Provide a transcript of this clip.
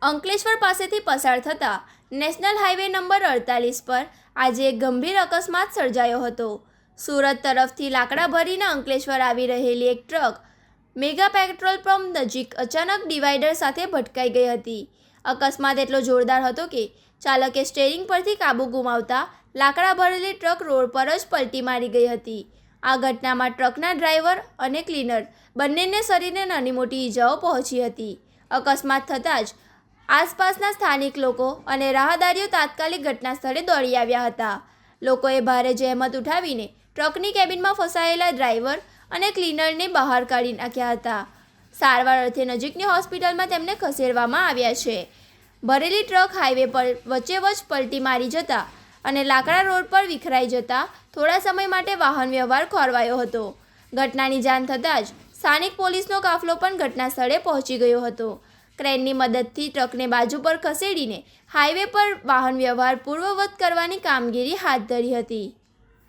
અંકલેશ્વર પાસેથી પસાર થતા નેશનલ હાઈવે નંબર 48 પર આજે એક ગંભીર અકસ્માત સર્જાયો હતો। સુરત તરફથી લાકડા ભરીને અંકલેશ્વર આવી રહેલી એક ટ્રક મેગા પેટ્રોલ પંપ નજીક અચાનક ડિવાઈડર સાથે ભટકાઈ ગઈ હતી। અકસ્માત એટલો જોરદાર હતો કે ચાલકે સ્ટીયરિંગ પરથી કાબુ ગુમાવતા લાકડા ભરેલી ટ્રક રોડ પર જ પલટી મારી ગઈ હતી। આ ઘટનામાં ટ્રકના ડ્રાઈવર અને ક્લીનર બંનેને શરીરને નાની મોટી ઈજાઓ પહોંચી હતી। અકસ્માત થતાં જ આસપાસના સ્થાનિક લોકો અને રાહદારીઓ તાત્કાલિક ઘટના સ્થળે દોડી આવ્યા હતા। લોકોએ ભારે જહેમત ઉઠાવીને ટ્રકની કેબિનમાં ફસાયેલા ડ્રાઈવર અને ક્લીનરને બહાર કાઢી નાખ્યા હતા। સારવાર અર્થે નજીકની હોસ્પિટલમાં તેમને ખસેડવામાં આવ્યા છે। ભરેલી ટ્રક હાઈવે પર વચ્ચેવચ પલટી મારી જતા અને લાકડા રોડ પર વિખરાઈ જતા થોડા સમય માટે વાહન વ્યવહાર ખોરવાયો હતો। ઘટનાની જાણ થતાં જ સ્થાનિક પોલીસનો કાફલો પણ ઘટના સ્થળે પહોંચી ગયો હતો। ક્રેનની મદદથી ટ્રકને બાજુ પર ખસેડીને હાઈવે પર વાહન વ્યવહાર પૂર્વવત કરવાની કામગીરી હાથ ધરી હતી।